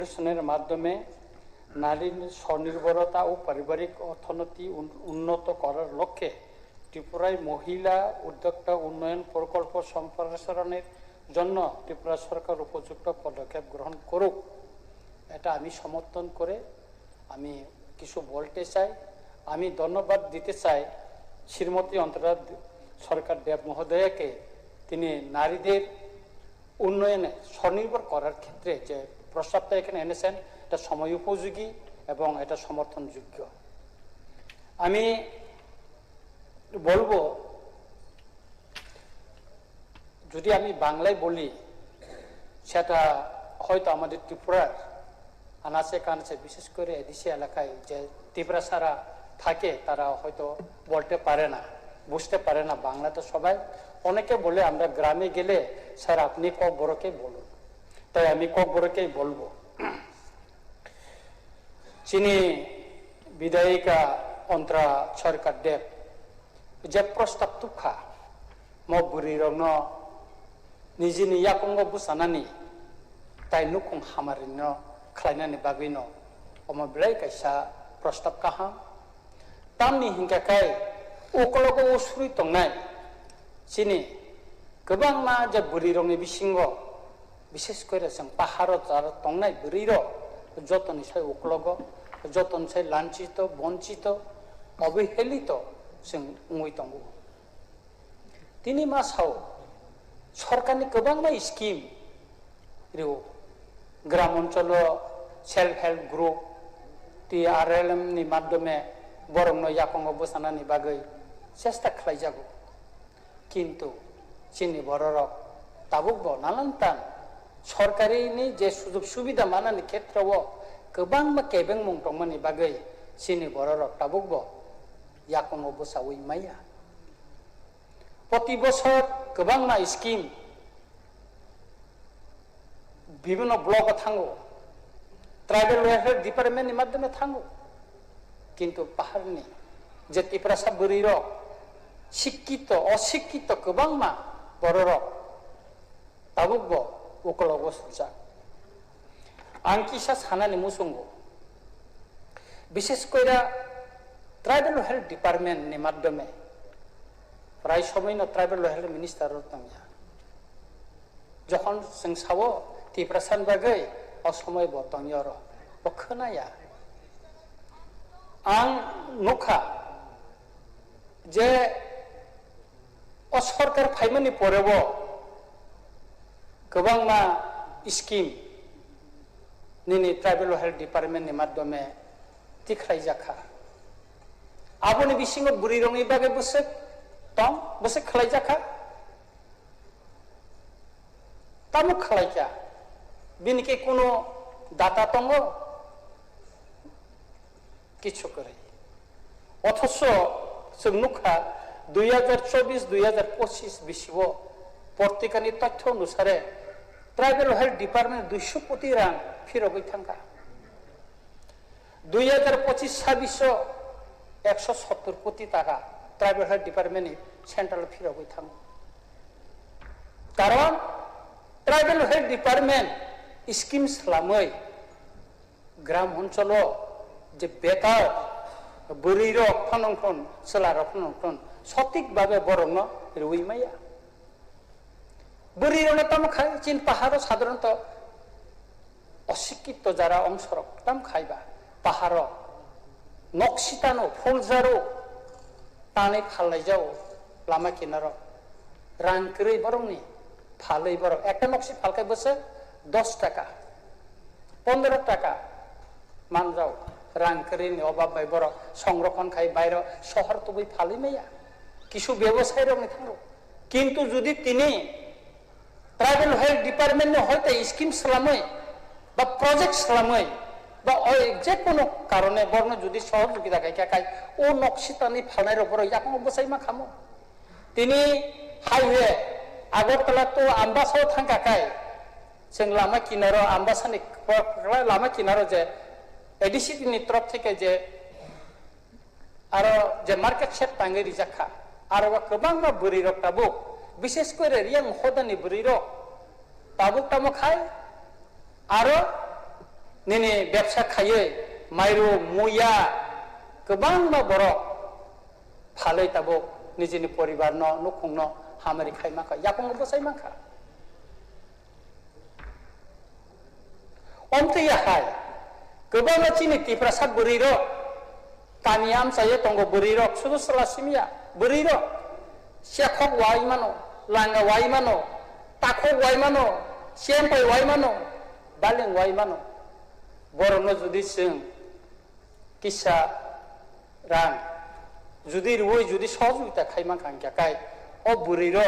ফাউন্ডেশনের মাধ্যমে নারীর স্বনির্ভরতা ও পারিবারিক অর্থনীতি উন্নত করার লক্ষ্যে ত্রিপুরায় মহিলা উদ্যোক্তা উন্নয়ন প্রকল্প সম্প্রসারণের জন্য ত্রিপুরা সরকার উপযুক্ত পদক্ষেপ গ্রহণ করুক, এটা আমি সমর্থন করে আমি কিছু বলতে চাই। আমি ধন্যবাদ দিতে চাই শ্রীমতী অন্তরা সরকার দেব মহোদয়াকে, তিনি নারীদের উন্নয়নে স্বনির্ভর করার ক্ষেত্রে যে প্রস্তাবটা এখানে এনেছেন এটা সময় উপযোগী এবং এটা সমর্থনযোগ্য। আমি বলবো, যদি আমি বাংলায় বলি সেটা হয়তো আমাদের ত্রিপুরার আনাচে কানাচে বিশেষ করে এদেশি এলাকায় যে ত্রিপুরা সারা থাকে তারা হয়তো বলতে পারে না, বুঝতে পারে না বাংলা। তো সবাই অনেকে বলে আমরা গ্রামে গেলে স্যার আপনি কক বড়কেই বলুন, তাই আমি কক বড়কেই বলবো। চিনি বিধায়িকা অন্তরা সরকার দেব যে প্রস্তাব তুখা মগুরি রং নিজেनि याकंग बुसानानि ताई नुखुं हामारिनो खालायनानै बागैनो अमा बिलाय कायसा प्रस्ताब काहा तामनि हिंगाखाय उकलगो उसुरि तंनाय चिनि गोबां मा जे बुरि रंनि बिसिंगो बिशेष करे जों पाहारो जार तंनाय बुरिरो जतनि साय उकलगो जतन साय लांचित बंचित अबहेलित जों उङै दंगो। तिनि मासाव सरकारनि गोबां स्किम ग्राम अंचल सेल्फ हेल्प ग्रुप TRLM नि माध्यमे बरंनो याकंग बोसानानि बागै चेष्टा खालायजागौ, किन्तु चिनि बररक दाबुकबो नालान्तान सरकारिनि जे सुजुग सुबिदा मानानि क्षेत्रआव गोबां केबें मुं दंमोननि बागै चिनि बररक दाबुकबो याकंग बोसावै माया। प्रति बছর गोबां स्किम विभिन्न ब्लक थांगो ट्राइबल वेलफेयर डिपार्टमेंट माध्यमे थांगो, किन्तु पाहाड़नि जे टिप्रासा बुरिर शिक्षित अशिक्षित गोबां बररक दाबुकबो उकलगो सुजा आं किसा सानानि मुसुंगो विशेष कइरा ट्राइबल हेल्थ डिपार्टमेंट नि माध्यमे प्राय समयनो ट्राइबल हेल्थ मिनिस्टार दंया जखन जों सावो टिप्रासान बागै असमय बतंयर खोनाया आं नुखा जे सरकार फाइमनि परेबो गोबां स्किम निनि ट्राइबल हेल्थ डिपार्टमेंट नि माध्यमे तिख्राय जाखा आबोनि बिसिङाव बुरि रङि बागै बोसोर तम बसे खलाई जाखा तामु खलाई क्या बिनके कोनो दाता तंगो किछु करे अथच जों नुखा 2024-2025 बिसिबो पत्रिकानि तथ्य अनुसारे ट्राइबल हेल्थ डिपार्टमेंट 200 कोटी रां फिरबै थांगा 2025-26 170 कोटी टाका ट्राइबल हेल्थ डिपार्टमेंट सेंट्रल फिरबै थाङो। कारण ट्राइबल हेल्थ डिपार्टमेंट स्कीम खालामै ग्राम अंचल जे बेकार बुरिर फनंखन सोलार फनंखन सठिक भावे बरंग रुइमाया बुरिर तम खाय चिन पाहाड़ साधारणत अशिक्षित जारा अंशरक तम खायबा पाहाड़ नक्सितानो फुलजारो ताने फालनाय जाओ लामा किनारो रांकरै बरंनि फालै बरं एक नक्सि फालखाय बोसोर 10 टाका 15 टाका मान जाओ रांकरैनि अभाब बाय बर संरक्षण खाय बायर शहर तो बै फालै मैया किछु व्यवसाय रंनि थांगो, किन्तु जुदि तिनि ट्राइबल हेल्थ डिपार्टमेंट हयतो स्किम खालामै बा प्रोजेक्ट खालामै बा जे कोनो कारणे बरनो जुदि सहयोगिता गायखाय ओ नक्सितानि फालनाय रबर याकंग बोसाय मा खामो तिनि हाईवे आगरतला तो आम्बासाव थांगाखाय जों लामा किनारो आम्बासानि लामा किनारो जे एडिसिटिनि तरफ थेके जे आरो जे मार्केट सेट तांगै रिजाखा आरो गोबां बुरि रक ताबुक विशेष करे रियां हदानि बुरि रक ताबुक तामो खाय आरो निने व्यवसा खायै माइरु मुया गोबां मा बरक फालै ताबो निजेनि परिबार न नखुं न हामारि खायमाखा याखं बसाय माखा omte ya hai gobaं chini tiprasat buriro taniam saya tonggo buriro sudu selasimia buriro siakhok wai mano langa wai mano takhok wai mano siampai wai mano baleng wai mano borno judi sing kisa rang judi ruoi judi sojuita khaimang kangkya kai o buriro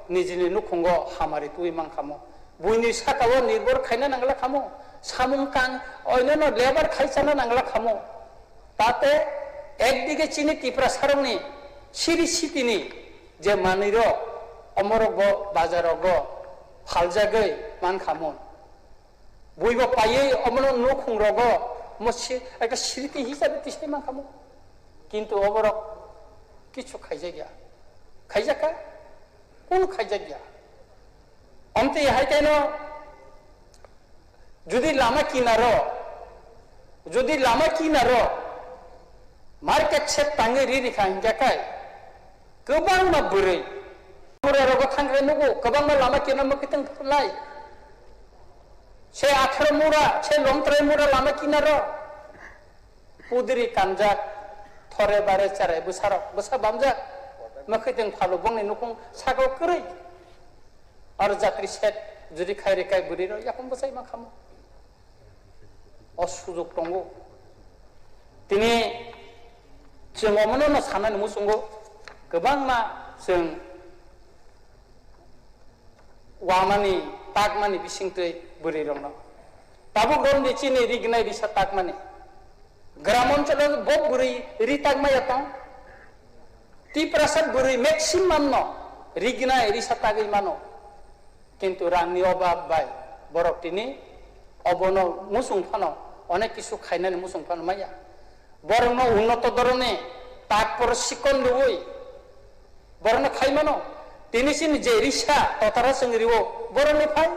nijini nukhungo hamari tui mangkhamo buini sakawo nirbor khaina nangla khamo samung kang oinano lebar khaisana nangla khamo tate ekdige chini tipra sarongni siri sitini je maniro omorogo bajarogo phaljagai man khamon buibo paye omono nukhungrogo mosi ekta siriti hisabe tisai man khamo kintu oborok kichu khaijagya khaijaka কোন খাইজা গিয়া অন্তে high কেন যদি লামা কিনার market সে তাঙ্গে রি খাই জাকাই গোবাং মা বুरै বুरै রগ থাঙ্গে নুগো গোবাং মা লামা কিনা মকিতং লাই সে 18 মুরা সে লংত্রে মুরা লামা কিনার পুদরি কানজাক থরে বারে চারে বসা বামজাক makhiteng phalo bongni nukung sago krei ar jatri set jodi khaire kai buriro yakum bosai makhamo osujok tongo tini jengomono na sanan musungo gobang ma jeng wamani takmani bisingtei burirongno tabu gonde chini rignai bisa takmani gramoncolo bob buri ri takmaya tong tiprasat buri maximum no rigna erisatagi mano kintu rangni obab bai borok tini obono musung phano onek kisu khainani musung phano maya borno unnoto dorone takpor sikon duoi borno khaimano tini sin je risa totara sengriwo borone phai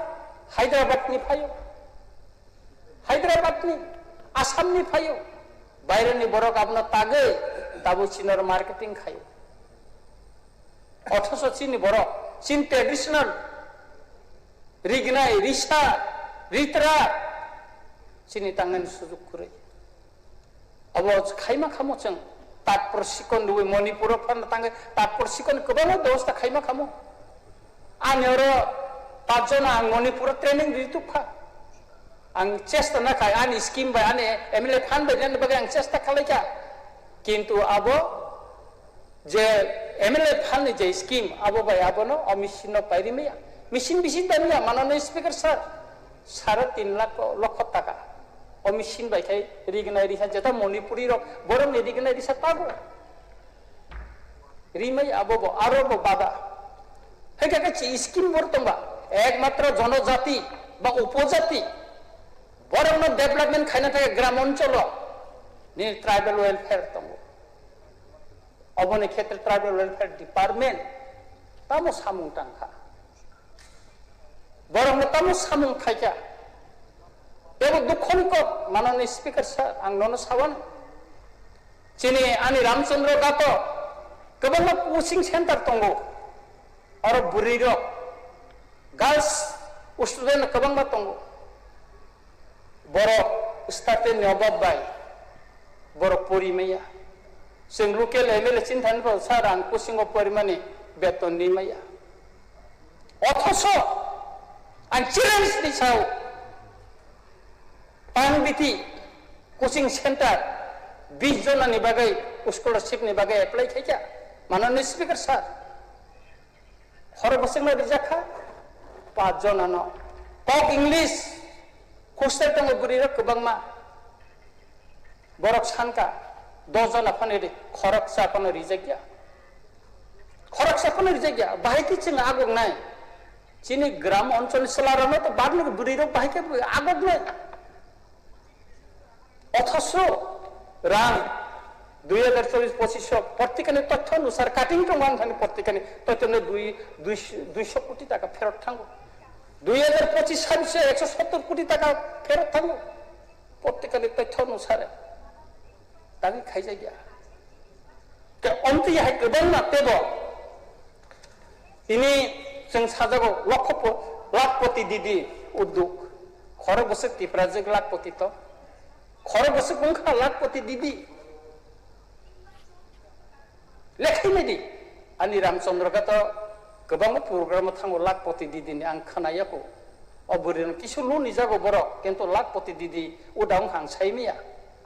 Hyderabad ni phayo Hyderabad ni Assam ni phayo baire ni borok apna tage tabu chinor marketing khayo অথচ চিনি বড় চিন traditional রিগনাই Risa রিতরা চিনি তাঙ্গানি সুযোগ করে of Khaimah খামো जों তাৎপর শিকন দুই মণিপুর ফান তাঙ্গে তাৎপর শিকন গোবাং ব্যবস্থা খাইমা খামো আনির পাঁচজন আং মণিপুর ট্রেনিং দিতুফা আং চেষ্টা না খাই আনি স্কিম বাই আনি এমএলএ ফান্ড বাই জান বাগে আং চেষ্টা খালাইকা কিন্তু আবো যে এমএলএ ফান্ড যে স্কিম আবো ভাই আবনো অমিশন পাইরি মিয়া মেশিন বিশিন বানিয়া মাননীয় স্পিকার স্যার 3 লক্ষ টাকা অমিশন বাই খাই রিগনাই রিসা যেটা মণিপুরি বরং রিগনাই রিসা পাবো রিমাই আবো আরো বাদা হেকাছে স্কিম বর্তমান একমাত্র জনজাতি বা উপজাতি বরং ডেভেলপমেন্ট খাইনা থাকে গ্রাম অঞ্চল নি ট্রাইবাল ওয়েলফেয়ার তঙ্গ অবনে ক্ষেত্রে ট্রাইবাল ওয়েলফেয়ার ডিপার্টমেন্ট তামো সামুং টাঙ্কা বরং তামো সামুং খাইকা এব দুঃখনিক মাননীয় স্পিকার স্যার আং নন সাওয়ান চিনি আনি রামচন্দ্র দাত গোবাং কোচিং সেন্টার তঙ্গ আর বুরির গার্লস স্টুডেন্ট গোবাং তঙ্গ বড় স্টার্টে নবাব বাই বড় পরিমেয়া जों लकेल एमएलए चिन्तानिफ्राव सार आं कोचिं परिमानि बेतन निमाया अथच आं चेलेन्ज नि सायाव पांबिति कोचिं सेन्टार 20 जननि बागै स्कलारशिपनि बागै एप्लाइ खायका माननीय स्पिकार सार हर बसंना रिजाखा 5 जनानो टक इंग्लिश हस्टेल दङ बुरिर गोबांमा बरक सानका 10 জন আপনি খরকসা আপনি রিজেক্ট বাহাইকে চিং আগক নাই চিনি গ্রাম অঞ্চল সলারনো তো বাদনি বুড়ির বাহাইকে আগক নাই অথচ রাং 2024-25 পত্রিকানি তথ্য অনুসার কাটিং টঙ্গান থানি পত্রিকানি তথ্য 200 কোটি টাকা ফেরত থাঙ্গো 2025 সালে 170 কোটি টাকা ফেরত থাঙ্গো प्रत्येकानि तथ्य अनुसार दानि खायजा गया के अन्ति हाय गोबां नातेबो इनि जों साजागो लाखपति दिदी उद्योग खर बसे तिप्राजक लाखपति तो खर बसे गंखा लाखपति दिदी लेखायनाय दी आनि रामचंद्र का तो गोबां प्रग्राम थांगो लाखपति दिदिनि आं खोनायाखौ अबरिन किसु लुनि जागो बर किन्तु लाखपति दिदी उदां हां साइमिया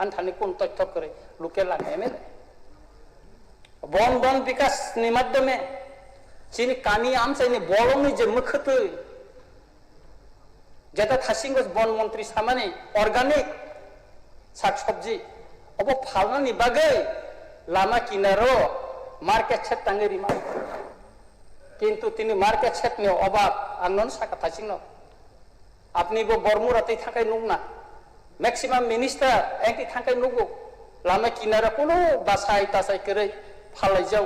आन्थानि कोन तथ्य करे लुके लागे मेले बन विकास नि माध्यमे जिनि कामी आमसाइनि बलंनि जे मखोतै जेता थासिंगो बन मंत्री सामानि अर्गानिक साग सब्जी अब फालनानि बागै लामा किनारो मार्केट सेट तांगेरि मा किन्तु तिनि मार्केट सेटनि अभाब आंनन साका थासिंनो आपनि बो बरमुरातै थाखाय नुगना मैक्सिमाम मिनिस्टार एंकि थाखाय नुगो लामा किनारा कोनो बासाय तासाय करे फालाय जाव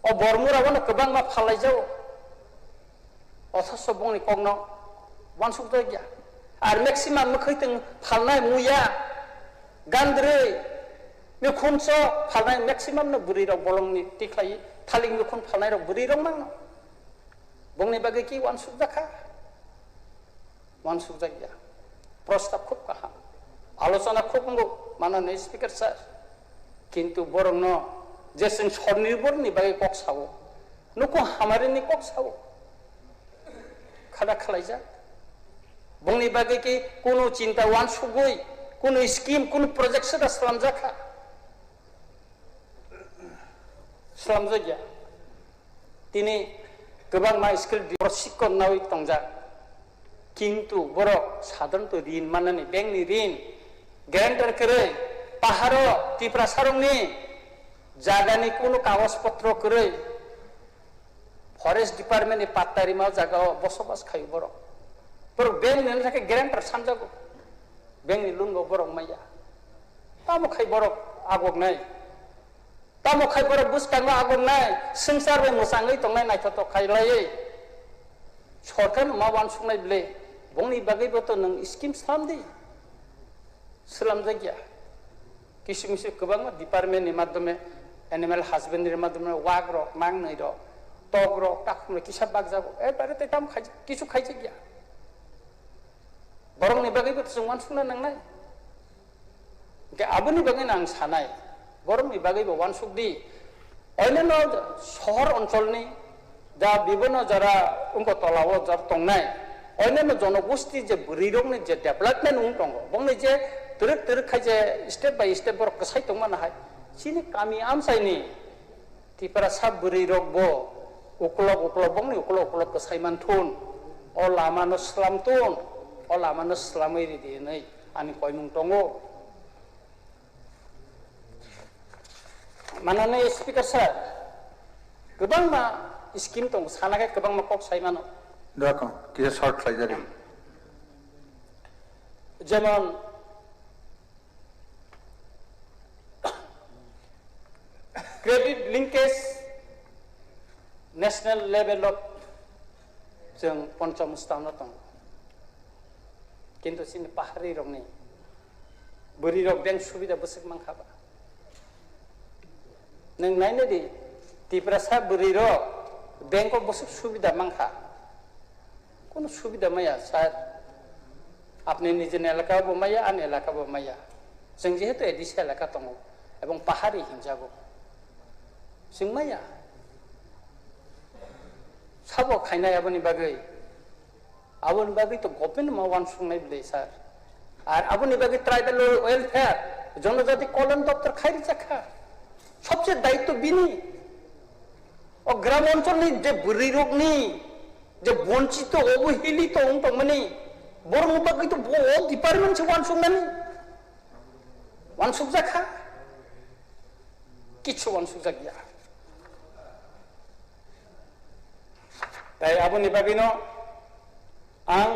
ओ बरमुरावनो गोबां मा फालाय जाव अथस बंनि कगनो वानसुक जायगा आर मैक्सिमाम मखैतों फालनाय मुया गान्द्रै मेखुनस फालनाय मैक्सिमाम न बुरिराव बलंनि तिख्लाय थालिं मेखुन फालनाय र बुरिराव नांनो बंनि बागै कि वानसुक जाखा वानसुक जायगा प्रस्ताव खूब गाहाम आलोचना खूब नंगौ माननीय स्पीकर सर किन्तु बरंनो जे जों स्वनिर्भरनि बागै कक सावो नुको हामारिनि कक सावो खादा खालायजा बंनि बागै कि कोनो चिंता वानसुगै कोनो स्कीम कोनो प्रोजेक्ट सदा खालामजाखा खालामजाया दिनै गोबां मा स्किल सिखनाय दंजा किन्तु बर साधारणत ऋण माननानै बेंकनि ऋण ग्यारेन्टर करे पाहारो तिप्रा सारंनि जागानि कोनो कागज पत्र करे फरेस्ट डिपार्टमेन्टनि पात्तारिमा जागायाव बसबास खायो बर बेंक नि थाखाय ग्यारेन्टर सानजागौ बेंकनि लुंगौ बर माया तामुखाय बर आगगनाय तामुखाय बर बुसकांगा आगगनाय संसारबो मोजाङै दंनाय नायथाव खायलायै सरकार मा वानसुंनाय ब्ले बंनि बागैबोथ' नों स्किम खालामदि सोलामजायगा किसु मिसु गोबां डिपार्टमेन्टनि माध्यमे एनिमेल हासबेन्ड्रि माध्यमे वाग रक नांनै रक टग रक ताखुमले किसा बाग जागो एबारे तेताम खाय किसु खायजाया बरंनि बागैबोथ' जों वानसुंना नांनाय के आबुनि बागैनो आं सानाय बरंनि बागैबो वानसुकदि अन्यान्य शहर ओनसोलनि दा विभिन्न जरा उनको तलाव जर तंनाय अन्यान्य जनगोष्ठी जे बुरिरंनि जे डेभलपमेन्ट उन दङ बंनि जे तरक तरक खायजे स्टेप बाय स्टेप बर कसाय दंमानो हाय सिनि कामी आमसायनि तिपरा सा बुरिरं बो उकलक उकलक बंनि उकलक उकलक कसायमान थुन अ लामानो स्लामथुन अ लामानो स्लामै दिनै आनि कयमुं दङ माननीय स्पीकर सर गोबां मा स्कीम दं सानाखै गोबां मा कक सायमानो देखो किसे शॉर्ट फ्लाइजारी जेमन credit linkage national level of जों पंचम स्थानाव दं किन्तु सिनि पाहारि रंनि बोरि रग बेंक सुबिदा बसक मांखाबा नों नायनो दि तिप्रासा बोरि रग बैंक ऑफ बसक सुविधा मांखा कोनो सुविधा माया सर अपने निजेनि एलाका बमाया आन एलाका बमाया जों जेहेतु एडिस एलाका दङ एवं पाहारि हिंजागो जों माया साबो खायनाय आबोनि बागै तो गभर्नमेंट मा वानसुंनाय ब्ले सर आर आबोनि बागै ट्राइबल वेलफेयर जनजाति कल्याण दप्तर खायरि जाखा सबसे दायित्व बिनि और ग्राम अंचलनि जे बुरि रगनि जे वंचित अवहेलित अंतमनि बरं बागै तो बहुत डिपार्टमेंट से वानसुंनानै वानसुक जाखा किछु वानसुक जागिया ताई आबोनि बागैनो आं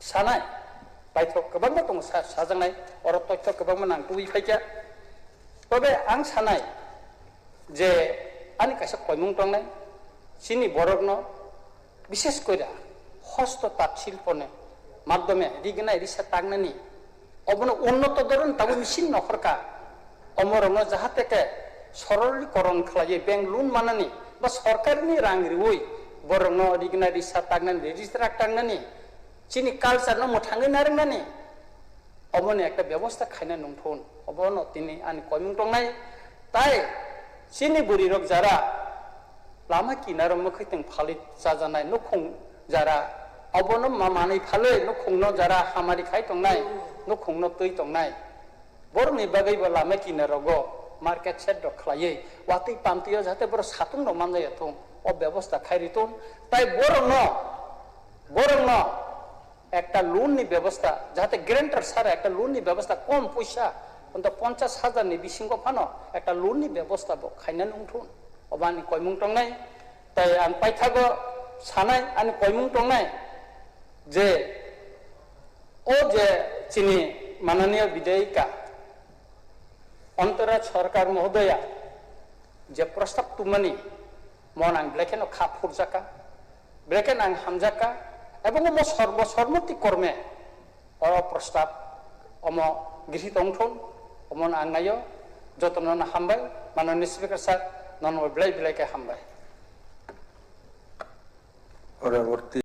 सानाय बायथ' गोबां दङ साजांनाय अर तथ्य गोबां आं दुइ फायजा तबे आं सानाय जे आंनि कासे कयमुं दंनाय सिनि बरगनो विशेष कइरा हस्त ताँत शिल्पने মাধ্যমে রিগনাই রিসা তাগনানি অবন উন্নত ধরন তাবো মেশিন নহরকা অমরঙ্গ যাহাতে সরলীকরণ খালাইয়ে ব্যাংক লোন মানানি বা সরকারনি রাং রিউই বরং রিগনাই রিসা তাগনানি রেজিস্ট্রার তাগনানি চিনি কালচার ন মোথাঙ্গै নারंगनानि অবনে একটা ব্যবস্থা খাইনা নংথন অবন তিনি আনি কয়মুং টংনাই তাই চিনি বুড়ি রক যারা লাमा किनारो मोखैतों फालित जाजानाय नखं जारा अबनो मामानै फालै नखंनो जारा हामारि खाय तंनाय नखंनो तै तंनाय बरनि बागैबो लामा किनारोगो मार्केट सेट द खलायै वातै पामतियो जाते बर सातुं न माननाय थं अ व्यवस्था खायरितों ताई बरनो একটা লোননি ব্যবস্থা যাতে গ্যারান্টার সারা একটা লোননি ব্যবস্থা কম পয়সা অন্ত 50,000 নি বিসিঙ্গ ফানো একটা লোননি ব্যবস্থা খাইনা নংথুন অবানি কয়মুং টংনাই তাই আন পাইথাগো সানাই আনি কয়মুং টংনাই যে ও যে চিনি মাননীয় বিধায়িকা অন্তরাজ সরকার মহোদয়া যে প্রস্তাব তুমানি মন আং ব্লেকেন খা ফুরজাকা ব্লেকেন আং হামজাকা এবং ও সর্বসম্মতি কর্মে অ প্রস্তাব অম গৃহীত অংথন অমন আংনায় যতন হামবাই মাননীয় স্পিকার স্যার নন বিলাই বিলাইকে হামবাই পরবর্তী